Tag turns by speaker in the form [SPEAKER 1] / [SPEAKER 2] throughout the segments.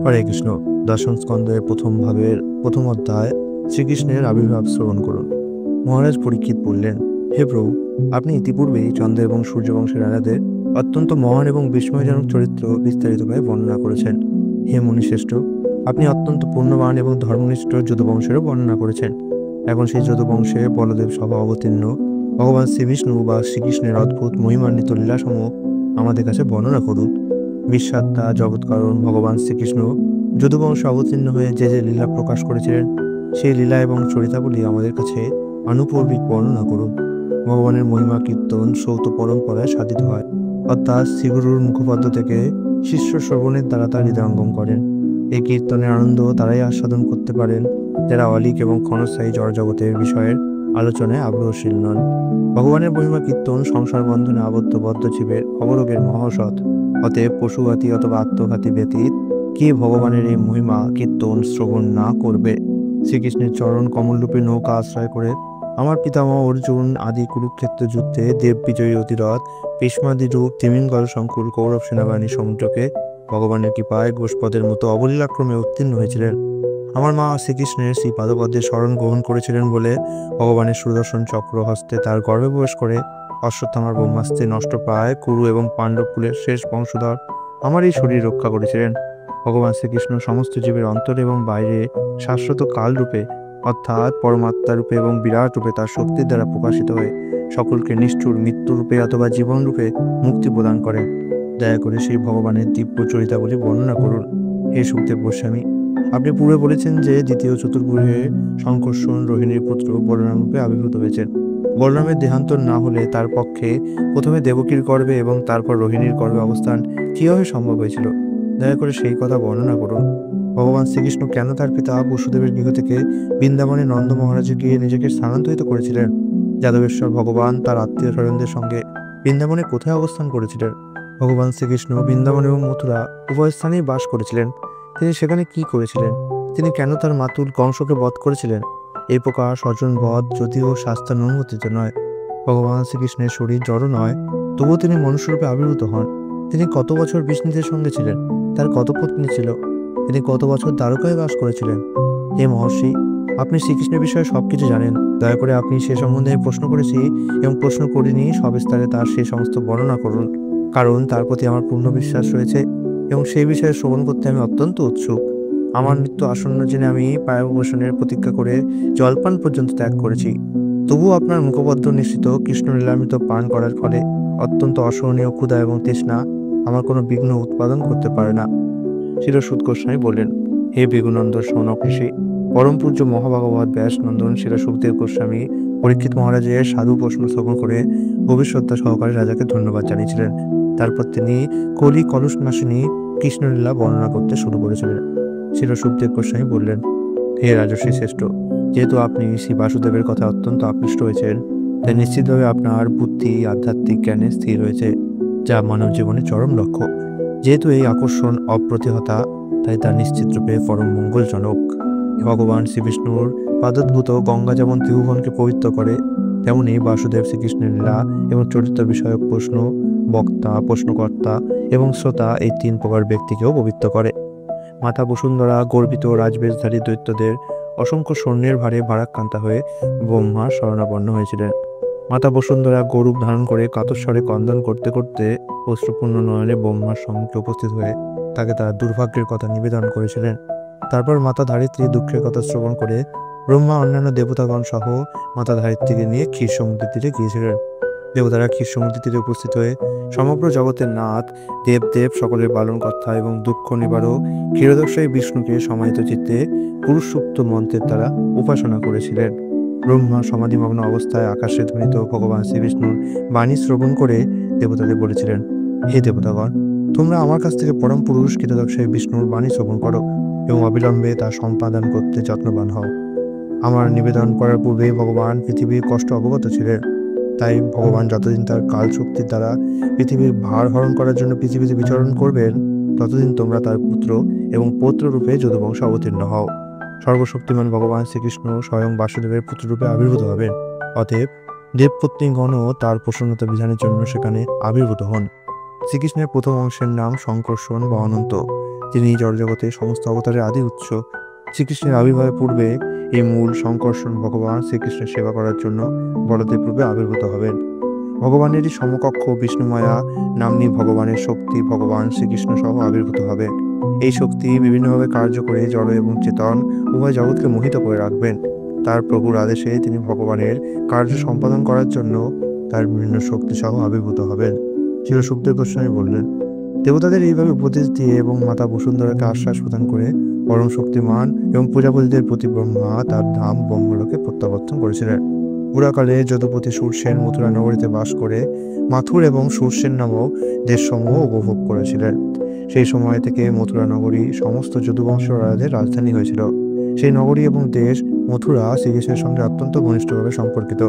[SPEAKER 1] হরে কৃষ্ণ। দশম স্কন্ধের প্রথম ভাবের প্রথম অধ্যায় শ্রীকৃষ্ণের আবির্ভাব শ্রবণ করুন। মহারাজ পরীক্ষিত বললেন, হে প্রভু, আপনি ইতিপূর্বেই চন্দ্র এবং সূর্যবংশের রাজাদের অত্যন্ত মহান এবং বিস্ময়জনক চরিত্র বিস্তারিতভাবে বর্ণনা করেছেন। হে মুনিশ্রেষ্ঠ, আপনি অত্যন্ত পুণ্যবান এবং ধর্মনিষ্ঠ যদুবংশেরও বর্ণনা করেছেন। এখন সেই যদুবংশে বলদেব সভা অবতীর্ণ ভগবান শ্রীবিষ্ণু বা শ্রীকৃষ্ণের অদ্ভুত মহিমান্বিত লীলাসমূহ আমাদের কাছে বর্ণনা করুন। বিশ্বাত্মা জগৎকারণ ভগবান শ্রীকৃষ্ণ যদুবংশে অবতীর্ণ হয়ে যে যে লীলা প্রকাশ করেছিলেন, সেই লীলা এবং চরিতাবলী আমাদের কাছে আনুপর্বিক বর্ণনা করুন। ভগবানের মহিমা কীর্তন সৌত পরম্পরায় সাধিত হয়, অর্থাৎ শ্রীগুরুর মুখপদ্ম থেকে শিষ্য শ্রবণের দ্বারা তা হৃদয়ঙ্গম করেন। এই কীর্তনের আনন্দ তারাই আস্বাদন করতে পারেন যারা অলিক এবং ক্ষণস্থায়ী জড়জগতের বিষয়ের আলোচনায় আগ্রহশীল নন। ভগবানের মহিমা কীর্তন সংসার বন্ধনে আবদ্ধ বদ্ধজীবের অবরোগের মহাসৎ। অতএব পশুঘাতী অথবা আত্মঘাতী ব্যতীত কে ভগবানের এই মহিমা কীর্তন শ্রবণ না করবে? শ্রীকৃষ্ণের চরণ কমলরূপে নৌকা আশ্রয় করে আমার পিতামহ অর্জুন আদি কুরুক্ষেত্র যুদ্ধে দেব বিজয়ী অতিরথ ভীষ্মাদি রূপ তিমিঙ্গল সংকুল কৌরব সেনাবাহিনী সমুদ্রকে ভগবানের কৃপায় গোষ্পদের মতো অবলীলাক্রমে উত্তীর্ণ হয়েছিলেন। আমার মা শ্রীকৃষ্ণের শ্রী পাদপদ্মের শরণ গ্রহণ করেছিলেন বলে ভগবানের সুদর্শন চক্র হস্তে তার গর্ভে প্রবেশ করে অশ্বত্থামার ব্রহ্মাস্ত্রে নষ্টপ্রায় কুরু এবং পাণ্ডব কুলের শেষ বংশধর আমার এই শরীর রক্ষা করেছিলেন। ভগবান শ্রীকৃষ্ণ সমস্ত জীবের অন্তরে এবং বাইরে শাশ্বত কালরূপে অর্থাৎ পরমাত্মা রূপে এবং বিরাট রূপে তার শক্তির দ্বারা প্রকাশিত হয়ে সকলকে নিষ্ঠুর মৃত্যুরূপে অথবা জীবনরূপে মুক্তি প্রদান করেন। দয়া করে সেই ভগবানের দিব্য চরিতাবলী বর্ণনা করুন। হে সুখদেব গোস্বামী, আপনি পূর্বে বলেছেন যে দ্বিতীয় চতুর্ভুজে শঙ্কর্ষণ রোহিণীর পুত্র বলরাম রূপে আবির্ভূত হয়েছেন। বলরামের দেহান্তর না হলে তার পক্ষে প্রথমে দেবকীর গর্ভে এবং তারপর রোহিণীর গর্ভে অবস্থান কিভাবে সম্ভব হয়েছিল? দয়া করে সেই কথা বর্ণনা করুন। ভগবান শ্রীকৃষ্ণ কেন তার পিতা বসুদেবের গৃহ থেকে বৃন্দাবনে নন্দ মহারাজের গিয়ে নিজেকে স্থানান্তরিত করেছিলেন? যাদবেশ্বর ভগবান তার আত্মীয় স্বজনদের সঙ্গে বৃন্দাবনে কোথায় অবস্থান করেছিলেন? ভগবান শ্রীকৃষ্ণ বৃন্দাবন এবং মথুরা উভয় স্থানেই বাস করেছিলেন। তিনি সেখানে কি করেছিলেন? তিনি কেন তার মাতুল কংসকে বধ করেছিলেন? এই প্রকার স্বজন বধ যদিও শাস্ত্রের অনুমোদিত নয়। ভগবান শ্রীকৃষ্ণের শরীর জড় নয়, তবুও তিনি মনুষ্যরূপে আবির্ভূত হন। তিনি কত বছর বিষ্ণুদের সঙ্গে ছিলেন? তার কত পত্নী ছিল? তিনি কত বছর দ্বারকায় বাস করেছিলেন? হে মহর্ষি, আপনি শ্রীকৃষ্ণের বিষয়ে সবকিছু জানেন। দয়া করে আপনি সে সম্বন্ধে প্রশ্ন করেছি এবং প্রশ্ন করিনি সবিস্তারে তার সেই সমস্ত বর্ণনা করুন, কারণ তার প্রতি আমার পূর্ণ বিশ্বাস রয়েছে এবং সেই বিষয়ে শ্রবণ করতে আমি অত্যন্ত উৎসুক। আমার মৃত্যু আসন্ন জেনে আমি পায়বসনের প্রতীক্ষা করে জলপান পর্যন্ত ত্যাগ করেছি, তবুও আপনার মুখবদ্ধ নিশ্চিত কৃষ্ণ লীলামৃত পান করার ফলে অত্যন্ত অসহনীয় ক্ষুধা এবং তৃষ্ণা আমার কোনো বিঘ্ন উৎপাদন করতে পারে না। শিরসুদ গোস্বামী বললেন, হে বিঘ্নন্দর সৌনক ঋষি, পরম পূজ্য মহাভাগবত ব্যাস নন্দন শিরসুখদেব গোস্বামী পরীক্ষিত মহারাজের সাধু প্রশ্ন শ্রবণ করে ভবিষ্যৎ সহকারে রাজাকে ধন্যবাদ জানিয়েছিলেন। তারপর তিনি কলি কলুষ নাশিনী কৃষ্ণলীলা বর্ণনা করতে শুরু করেছিলেন। শিরসুখদেব গোস্বামী বললেন, হে রাজর্ষি শ্রেষ্ঠ, যেহেতু আপনি শ্রী বাসুদেবের কথা অত্যন্ত আকৃষ্ট হয়েছেন, তাই নিশ্চিতভাবে আপনার বুদ্ধি আধ্যাত্মিক জ্ঞানে স্থির হয়েছে, যা মানব জীবনের চরম লক্ষ্য। যেহেতু এই আকর্ষণ অপ্রতিহতা, তাই তা নিশ্চিত রূপে পরম মঙ্গলজনক। ভগবান শ্রীবিষ্ণুর পাদোদ্ভূত গঙ্গা যেমন ত্রিভুবনকে পবিত্র করে, তেমনি বাসুদেব শ্রীকৃষ্ণের লীলা এবং চরিত্র বিষয়ক প্রশ্ন বক্তা, প্রশ্নকর্তা এবং শ্রোতা এই তিন প্রকার ব্যক্তিকেও পবিত্র করে। মাতা বসুন্ধরা গর্বিত রাজবেশধারী দৈত্যদের অসংখ্য স্বর্ণের ভারে ভারাক্রান্তা হয়ে ব্রহ্মার শরণাপন্ন হয়েছিলেন। মাতা বসুন্ধরা গরুপ ধারণ করে কাতস্বরে ক্রন্দন করতে করতে অশ্রুপূর্ণ নয়নে ব্রহ্মার সম্মুখে উপস্থিত হয়ে তাকে তার দুর্ভাগ্যের কথা নিবেদন করেছিলেন। তারপর মাতা ধারিত্রী দুঃখের কথা শ্রবণ করে ব্রহ্মা অন্যান্য দেবতাগণ সহ মাতা ধারিত্রীকে নিয়ে ক্ষীর সমুদ্রের তীরে গিয়েছিলেন। দেবতারা ক্ষীর সমুদ্রের তীরে উপস্থিত হয়ে সমগ্র জগতের নাথ দেবদেব সকলের পালনকর্তা এবং দুঃখ নিবারক ক্ষীরোদস্যই বিষ্ণুকে সমাহিত চিত্তে পুরুষ সুপ্ত মন্ত্রের দ্বারা উপাসনা করেছিলেন। ব্রহ্মা সমাধিমগ্ন অবস্থায় আকাশে ধ্বনিত ভগবান শ্রীবিষ্ণুর বাণী শ্রবণ করে দেবতাদের বলেছিলেন, হে দেবতাগণ, তোমরা আমার কাছ থেকে পরম পুরুষ ক্ষীরোদস্যই বিষ্ণুর বাণী শ্রবণ করো এবং অবিলম্বে তা সম্পাদন করতে যত্নবান হও। আমার নিবেদন করার পূর্বে ভগবান পৃথিবীর কষ্ট অবগত ছিলেন, তাই ভগবান যতদিন তার কাল শক্তির দ্বারা পৃথিবীর ভার হরণ করার জন্য পৃথিবীতে বিচরণ করবেন, ততদিন তোমরা তার পুত্র এবং পৌত্ররূপে যদুবংশে অবতীর্ণ হও। সর্বশক্তিমান ভগবান শ্রীকৃষ্ণ স্বয়ং বাসুদেবের পুত্ররূপে আবির্ভূত হবেন। অতএব দেবপত্নীগণও তার প্রসন্নতা বিধানের জন্য সেখানে আবির্ভূত হন। শ্রীকৃষ্ণের প্রথম অংশের নাম শঙ্কর্ষণ বা অনন্ত, তিনি জড়জগতে সমস্ত অবতারের আদি উৎস। শ্রীকৃষ্ণের আবির্ভাবের পূর্বে এই মূল সংকর্ষণ ভগবান শ্রীকৃষ্ণের সেবা করার জন্য বলদেব রূপে আবির্ভূত হবেন। ভগবানেরই সমকক্ষ বিষ্ণুমায়া নাম্নী ভগবানের শক্তি ভগবান শ্রীকৃষ্ণ সহ আবির্ভূত হবে। এই শক্তি বিভিন্নভাবে কার্য করে জড় এবং চেতন উভয় জগৎকে মোহিত করে রাখবেন। তার প্রভুর আদেশে তিনি ভগবানের কার্য সম্পাদন করার জন্য তার বিভিন্ন শক্তি সহ আবির্ভূত হবেন। শিল সুখদেব গোস্বামী বললেন, দেবতাদের এইভাবে উপদেশ দিয়ে এবং মাতা বসুন্ধরাকে আশ্বাস প্রদান করে পরম শক্তিমান এবং প্রজাপতিদের প্রতি ব্রহ্মা তার ধাম ব্রহ্মলোকে প্রত্যাবর্তন করেছিলেন। পুরাকালে যদুপতি সুরসেন মথুরা নগরীতে বাস করে মাথুর এবং সুরসেন নামক দেশসমূহ উপভোগ করেছিলেন। সেই সময় থেকে মথুরা নগরী সমস্ত যদুবংশ রাজাদের রাজধানী হয়েছিল। সেই নগরী এবং দেশ মথুরা শ্রীকৃষ্ণের সঙ্গে অত্যন্ত ঘনিষ্ঠভাবে সম্পর্কিত,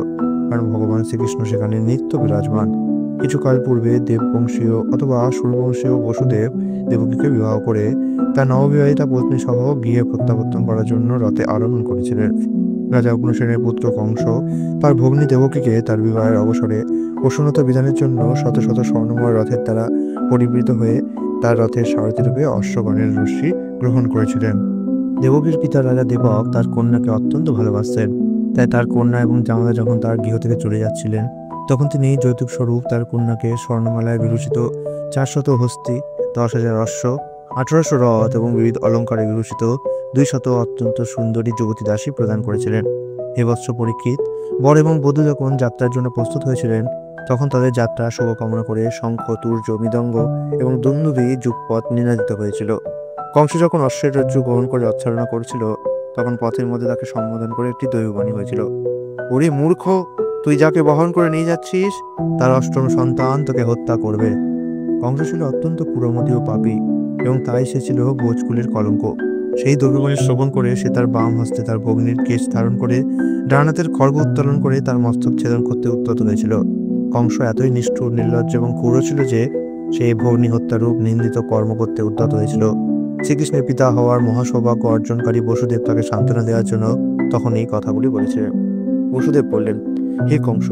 [SPEAKER 1] কারণ ভগবান শ্রীকৃষ্ণ সেখানে নিত্য বিরাজমান। কিছুকাল পূর্বে দেববংশীয় অথবা সুরবংশীয় বসুদেব দেবকীকে বিবাহ করে তার নববিবাহিতা পত্নী সহ গৃহে প্রত্যাবর্তন করার জন্য রথে আরোহণ করেছিলেন। রাজা উগ্রসেনের পুত্র কংস তার ভগ্নী দেবকীকে তার বিবাহের অবসরে প্রসন্নতা বিধানের জন্য শত শত স্বর্ণময় রথের দ্বারা পরিবৃত হয়ে তার রথের সারথি রূপে অশ্বগণের রশ্মি গ্রহণ করেছিলেন। দেবকীর পিতা রাজা দেবক তার কন্যাকে অত্যন্ত ভালোবাসতেন, তাই তার কন্যা এবং জামাতা যখন তার গৃহ থেকে চলে যাচ্ছিলেন, তখন তিনি যৌতুক স্বরূপ তার কন্যাকে স্বর্ণমালায় বিভূষিত 400 হস্তি, 10,000 অশ্ব, 1800 রথ এবং বিবিধ অলঙ্কারে বিভূষিত 200 অত্যন্ত সুন্দরী যুবতী দাসী প্রদান করেছিলেন। হে বৎস পরীক্ষিত, বর এবং বধূ যখন যাত্রার জন্য প্রস্তুত হয়েছিলেন, তখন তাদের যাত্রা শুভকামনা করে শঙ্খ, তুর্য, মৃদঙ্গ এবং দুন্দুভি যুগপৎ নিনাদিত হয়েছিল। কংস যখন অশ্বের রজ্জু গ্রহণ করে রথচালনা করছিল, তখন পথের মধ্যে তাকে সম্বোধন করে একটি দৈববাণী হয়েছিল, ওরে মূর্খ, তুই যাকে বহন করে নিয়ে যাচ্ছিস তার অষ্টম সন্তান তোকে হত্যা করবে। কংস ছিল অত্যন্ত পুরমতি ও পাপী, এবং তাই সে ছিল ভোজকুলের কলঙ্ক। সেই দৈববাণী শ্রবণ করে সে তার বাম হস্তে তার ভগ্নীর কেশ ধারণ করে ডান হাতের খড়গ উত্তোলন করে তার মস্তক ছেদন করতে উদ্যত হয়েছিল। কংস এতই নিষ্ঠুর, নির্লজ্জ এবং ক্রূর ছিল যে সেই ভগ্নী হত্যারূপ নিন্দিত কর্ম করতে উদ্যত হয়েছিল। শ্রীকৃষ্ণের পিতা হওয়ার মহাসৌভাগ্য অর্জনকারী বসুদেব তাকে সান্ত্বনা দেওয়ার জন্য তখন এই কথাগুলি বলেছিলেন। বসুদেব বললেন, হে কংস,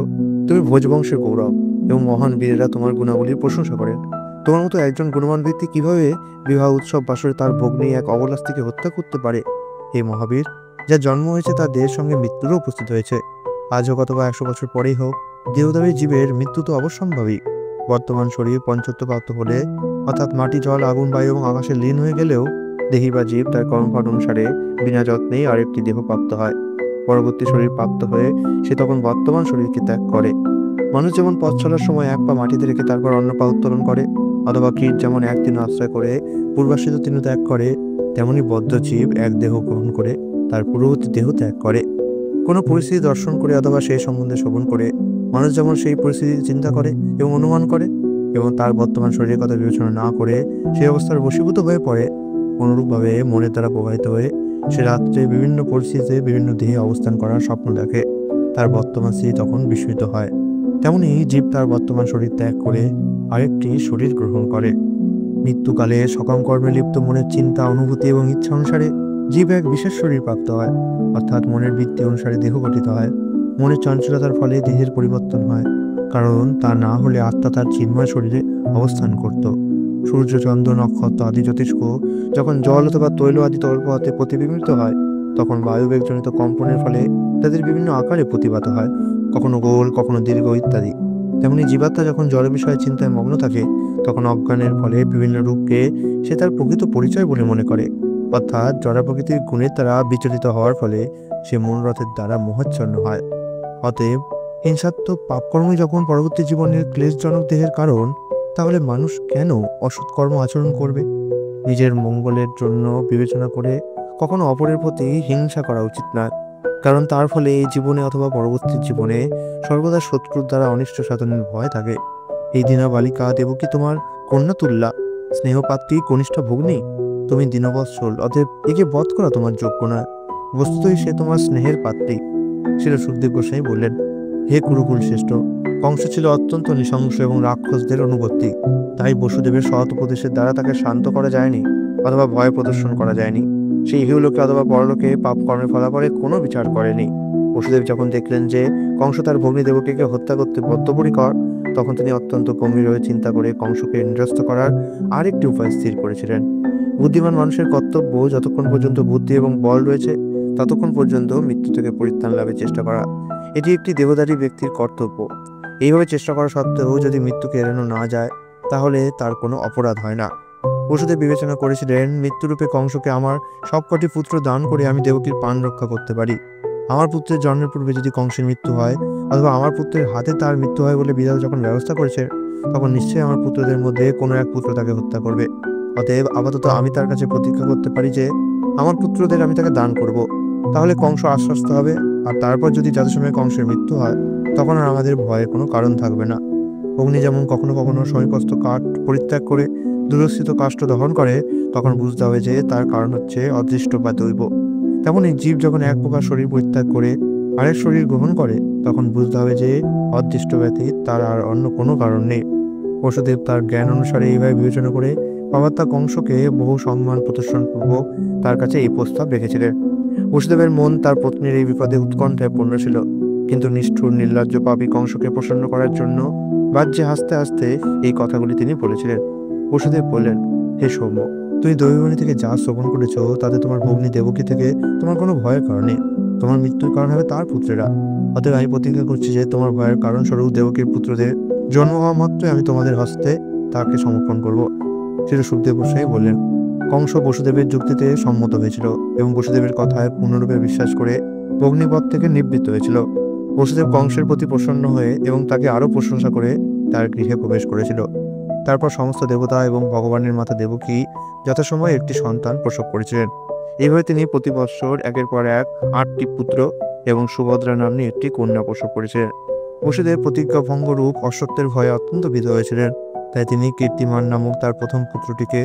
[SPEAKER 1] তুমি ভোজবংশের গৌরব এবং মহান বীরেরা তোমার গুণাবলীর প্রশংসা করেন। তোমার মতো একজন গুণবান ব্যক্তি কিভাবে বিবাহ উৎসব বাসরে তার ভগ্নী এক অবলা স্ত্রীকে হত্যা করতে পারে? হে মহাবীর, যার জন্ম হয়েছে তার দেহের সঙ্গে মৃত্যুরও উপস্থিত হয়েছে। আজ হোক অথবা 100 বছর পরেই হোক, দেহধারী জীবের মৃত্যু তো অবশ্যম্ভাবী। বর্তমান শরীর পঞ্চত্ব প্রাপ্ত হলে, অর্থাৎ মাটি, জল, আগুন, বায়ু এবং আকাশে লীন হয়ে গেলেও দেহি বা জীব তার কর্মফল অনুসারে বিনা যত্নেই আরেকটি দেহ প্রাপ্ত হয়। পরবর্তী শরীর প্রাপ্ত হয়ে সে তখন বর্তমান শরীরকে ত্যাগ করে। মানুষ যেমন পথ চলার সময় এক পা মাটিতে রেখে তারপর অন্য পা উত্তোলন করে, অথবা কীট যেমন এক দিন আশ্রয় করে পূর্বাশ্রিত তিন ত্যাগ করে, তেমনি বদ্ধ জীব এক দেহ গ্রহণ করে তার পূর্ববর্তী দেহ ত্যাগ করে। কোনো পরিস্থিতি দর্শন করে অথবা সেই সম্বন্ধে শ্রবণ করে মানুষ যেমন সেই পরিস্থিতি চিন্তা করে এবং অনুমান করে এবং তার বর্তমান শরীরের কথা বিবেচনা না করে সেই অবস্থার বশীভূত হয়ে পড়ে, অনুরূপভাবে মনের দ্বারা প্রভাবিত হয়ে সে রাত্রে বিভিন্ন পরিস্থিতিতে বিভিন্ন দেহে অবস্থান করার স্বপ্ন দেখে। তার বর্তমান স্থিতি তখন বিস্মৃত হয়। তেমনি জীব তার বর্তমান শরীর ত্যাগ করে আরেকটি শরীর গ্রহণ করে। মৃত্যুকালে সকাম কর্মে লিপ্ত মনের চিন্তা, অনুভূতি এবং ইচ্ছা অনুসারে জীব এক বিশেষ শরীর প্রাপ্ত হয়, অর্থাৎ মনের বৃত্তি অনুসারে দেহ গঠিত হয়। মনের চঞ্চলতার ফলে দেহের পরিবর্তন হয়, কারণ তা না হলে আত্মা তার চিন্ময় শরীরে অবস্থান করত। সূর্য, চন্দ্র, নক্ষত্র আদি জ্যোতিষ্ক যখন জল অথবা তৈল আদি তল্পহাতে প্রতিবিম্বিত হয়, তখন বায়ুবেগজনিত কম্পনের ফলে তাদের বিভিন্ন আকারে প্রতিভাত হয়, কখনো গোল, কখনো দীর্ঘ ইত্যাদি। তেমনি জীবাত্মা যখন জড় বিষয়ে চিন্তায় মগ্ন থাকে, তখন অজ্ঞানের ফলে বিভিন্ন রূপকে সে তার প্রকৃত পরিচয় বলে মনে করে, অর্থাৎ জড় প্রকৃতির গুণের দ্বারা বিচলিত হওয়ার ফলে সে মনোরথের দ্বারা মোহাচ্ছন্ন হয়। অতএব হিংসাত্মক পাপকর্মই যখন পরবর্তী জীবনের ক্লেশজনক দেহের কারণ, তাহলে মানুষ কেন অসৎ কর্ম আচরণ করবে? নিজের মঙ্গলের জন্য বিবেচনা করে কখনো অপরের প্রতি হিংসা করা উচিত নয়, কারণ তার ফলে এই জীবনে অথবা পরবর্তী জীবনে সর্বদা শত্রুর দ্বারা অনিষ্ট সাধনের ভয় থাকে। এই দীনা বালিকা দেবকী তোমার কন্যা তুল্যা, স্নেহপাত্রী কনিষ্ঠ ভগ্নী। তুমি দীনবৎসল, অতএব একে বধ করা তোমার যোগ্য নয়। বস্তুতই সে তোমার স্নেহের পাত্রী। শ্রী সুখদেব গোস্বামী বললেন, হে কুরুকুল শ্রেষ্ঠ, কংস ছিল অত্যন্ত নৃশংস এবং রাক্ষসদের অনুবর্তী। তাই বসুদেবের সৎ উপদেশের দ্বারা তাকে শান্ত করা যায়নি অথবা ভয় প্রদর্শন করা যায়নি। সেই ইহলোকে অথবা পরলোকে পাপ কর্মের ফলাফলে কোনো বিচার করেনি। বসুদেব যখন দেখলেন যে কংস তার ভগ্নী দেবকীকে হত্যা করতে বদ্ধপরিকর, তখন তিনি অত্যন্ত গম্ভীর হয়ে চিন্তা করে কংসকে নিরস্ত করার আরেকটি উপায় স্থির করেছিলেন। বুদ্ধিমান মানুষের কর্তব্য যতক্ষণ পর্যন্ত বুদ্ধি এবং বল রয়েছে ততক্ষণ পর্যন্ত মৃত্যু থেকে পরিত্রাণ লাভের চেষ্টা করা। এটি একটি দেহধারী ব্যক্তির কর্তব্য। এইভাবে চেষ্টা করা সত্ত্বেও যদি মৃত্যুকে এড়ানো না যায় তাহলে তার কোনো অপরাধ হয় না। বসুদেব বিবেচনা করেছিলেন, মৃত্যুরূপে কংসকে আমার সবকটি পুত্র দান করে আমি দেবকীর প্রাণ রক্ষা করতে পারি। আমার পুত্রের জন্মের পূর্বে যদি কংসের মৃত্যু হয় অথবা আমার পুত্রের হাতে তার মৃত্যু হয় বলে বিধাতা যখন ব্যবস্থা করেছে, তখন নিশ্চয়ই আমার পুত্রদের মধ্যে কোনো এক পুত্র তাকে হত্যা করবে। অতএব আপাতত আমি তার কাছে প্রতিজ্ঞা করতে পারি যে আমার পুত্রদের আমি তাকে দান করব। তাহলে কংস আশ্বস্ত হবে, আর তারপর যদি যথাসময়ে কংসের মৃত্যু হয় তখন আর আমাদের ভয়ের কোনো কারণ থাকবে না। অগ্নি যেমন কখনো কখনো সমীপস্থ কাঠ পরিত্যাগ করে দূরস্থিত কাষ্ঠ দহন করে, তখন বুঝতে হবে যে তার কারণ হচ্ছে অদৃষ্ট বা দৈব। তেমনই জীব যখন এক প্রকার শরীর পরিত্যাগ করে আরেক শরীর গ্রহণ করে, তখন বুঝতে হবে যে অদৃষ্ট ব্যতীত তার আর অন্য কোনো কারণ নেই। বসুদেব তার জ্ঞান অনুসারে এইভাবে বিবেচনা করে পাপাত্তা কংসকে বহু সম্মান প্রদর্শনপূর্বক তার কাছে এই প্রস্তাব রেখেছিলেন। বসুদেবের মন তার পত্নীর এই বিপদে উৎকণ্ঠায় পূর্ণ ছিল, কিন্তু নিষ্ঠুর নির্লজ্জ পাপী কংসকে প্রসন্ন করার জন্য বাহ্যে হাসতে হাসতে এই কথাগুলি তিনি বলেছিলেন। বসুদেব বললেন, হে সৌম্য, তুমি দৈববাণী থেকে যা শ্রবণ করেছ তাতে তোমার ভগ্নী দেবকী থেকে তোমার কোনো ভয়ের কারণ নেই। তোমার মৃত্যুর কারণ হবে তার পুত্রেরা। অতএব আমি প্রতিজ্ঞা করছি যে তোমার ভয়ের কারণস্বরূপ দেবকীর পুত্রদের জন্ম হওয়া মাত্রই আমি তোমাদের হস্তে তাকে সমর্পণ করব। সেটা সুখদেব গোস্বামী বললেন। কংস বসুদেবের যুক্তিতে সম্মত হয়েছিল এবং বসুদেবের কথায় পূর্ণরূপে বিশ্বাস করে অগ্নিপথ থেকে নিবৃত্ত হয়েছিল। বসুদেব কংসের প্রতি প্রসন্ন হয়ে এবং তাকে আরো প্রশংসা করে তার গৃহে প্রবেশ করেছিল। তারপর সমস্ত দেবতা এবং ভগবানের মাতা দেবকী যথাসময়ে একটি সন্তান প্রসব করেছিলেন। এইভাবে তিনি প্রতি বৎসর একের পর এক 8টি পুত্র এবং সুভদ্রা নাম্নী একটি কন্যা প্রসব করেছিলেন। বসুদেব প্রতিজ্ঞা ভঙ্গরূপ অসত্যের ভয়ে অত্যন্ত ভীত হয়েছিলেন। তাই তিনি কীর্তিমান নামক তার প্রথম পুত্রটিকে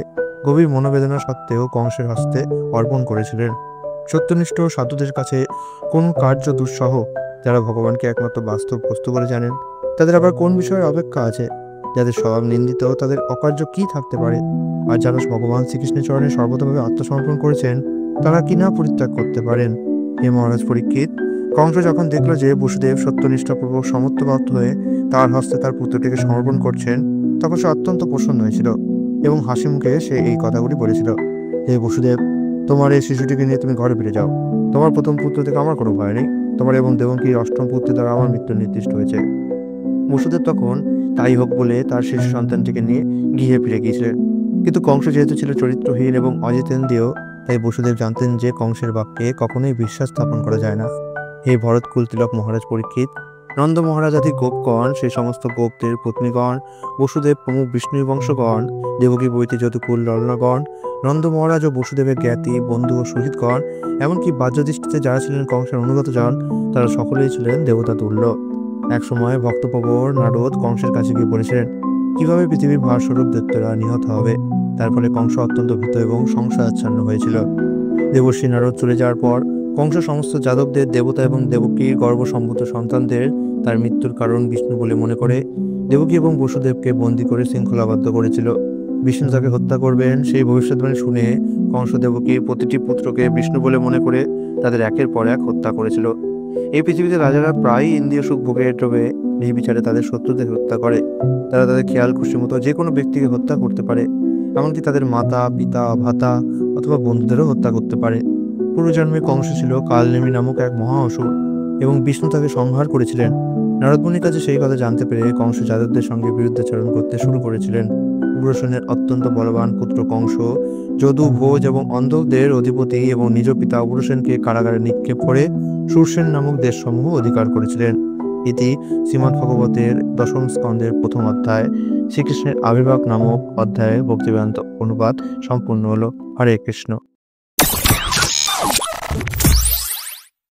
[SPEAKER 1] গভীর মনোবেদনা সত্ত্বেও কংসের হস্তে অর্পণ করেছিলেন। সত্যনিষ্ঠ সাধুদের কাছে কোন কার্য দুঃসহ? যারা ভগবানকে একমাত্র বাস্তব বস্তু বলে জানেন, তাদের আবার কোন বিষয়ের অপেক্ষা আছে? যাদের স্বভাব নিন্দিত, তাদের অকার্য কি থাকতে পারে? আর যারা ভগবান শ্রীকৃষ্ণের চরণে সর্বতভাবে আত্মসমর্পণ করেছেন, তারা কি না পরিত্যাগ করতে পারেন? হে মহারাজ পরীক্ষিত, কংস যখন দেখল যে বসুদেব সত্যনিষ্ঠাপূর্বক সমর্থবদ্ধ হয়ে তার হস্তে তার পুত্রটিকে সমর্পণ করছেন, তখন সে অত্যন্ত প্রসন্ন হয়েছিল এবং হাসি মুখে সে এই কথাগুলি বলেছিল, হে বসুদেব, তোমার এই শিশুটিকে নিয়ে তুমি ঘরে ফিরে যাও। তোমার প্রথম পুত্র থেকে আমার কোনো ভয় নেই। তোমার এবং দেবকীর অষ্টম পুত্রের দ্বারা আমার মৃত্যু নির্দিষ্ট হয়েছে। বসুদেব তখন তাই হোক বলে তার শিশু সন্তানটিকে নিয়ে গৃহে ফিরে গিয়েছিলেন। কিন্তু কংস যেহেতু ছিল চরিত্রহীন এবং অজিতেন্দ্রীয়, তাই বসুদেব জানতেন যে কংসের বাক্যে কখনোই বিশ্বাস স্থাপন করা যায় না। হে ভরতকুল তিলক মহারাজ পরীক্ষিত, নন্দ মহারাজ আদি গোপগণ, সেই সমস্ত গোপদের পত্নীগণ, বসুদেব প্রমুখ বিষ্ণুর বংশগণ, দেবকী বৈতি যদুকুল ললনাগণ, নন্দ মহারাজ ও বসুদেবের জ্ঞাতি বন্ধু ও শহীদগণ, এমনকি বাহ্যদৃষ্টিতে যারা ছিলেন কংসের অনুগত জন, তারা সকলেই ছিলেন দেবতা তুল্য। এক সময় ভক্তপ্রবর নারদ কংসের কাছে গিয়ে বলেছিলেন কিভাবে পৃথিবীর ভারস্বরূপ দৈত্যরা নিহত হবে। তার ফলে কংস অত্যন্ত ভীত এবং সংশয়াচ্ছন্ন হয়েছিল। দেবর্ষী নারদ চলে যাওয়ার পর কংস সমস্ত যাদবদের, দেবতা এবং দেবকীর গর্ভসম্ভূত সন্তানদের তার মৃত্যুর কারণ বিষ্ণু বলে মনে করে দেবকী এবং বসুদেবকে বন্দী করে শৃঙ্খলাবদ্ধ করেছিল। বিষ্ণু তাকে হত্যা করবেন সেই ভবিষ্যৎবাণী শুনে কংস দেবকীর প্রতিটি পুত্রকে বিষ্ণু বলে মনে করে তাদের একের পর এক হত্যা করেছিল। এই পৃথিবীতে রাজারা প্রায়ই ইন্দ্রিয় সুখ ভোগের লোভে নির্বিচারে তাদের শত্রুদের হত্যা করে। তারা তাদের খেয়াল খুশি মতো যে কোনো ব্যক্তিকে হত্যা করতে পারে, এমনকি তাদের মাতা, পিতা, ভাতা অথবা বন্ধুদেরও হত্যা করতে পারে। পূর্বজন্মে কংস ছিল কালনেমি নামক এক মহা অসুর এবং বিষ্ণু তাকে সংহার করেছিলেন। নারদমুনির কাছে সেই কথা জানতে পেরে কংস যাদবদের সঙ্গে বিরুদ্ধাচরণ করতে শুরু করেছিলেন। উগ্রসেনের অত্যন্ত বলবান পুত্র কংস যদু, ভোজ এবং অন্ধকদের অধিপতি এবং নিজ পিতা উগ্রসেনকে কারাগারে নিক্ষেপ করে সুরসেন নামক দেশসমূহ অধিকার করেছিলেন। এটি শ্রীমদ্ ভগবতের দশম স্কন্ধের প্রথম অধ্যায় শ্রীকৃষ্ণের আবির্ভাব নামক অধ্যায়ে ভক্তিবেদান্ত অনুবাদ সম্পূর্ণ হলো। হরে কৃষ্ণ।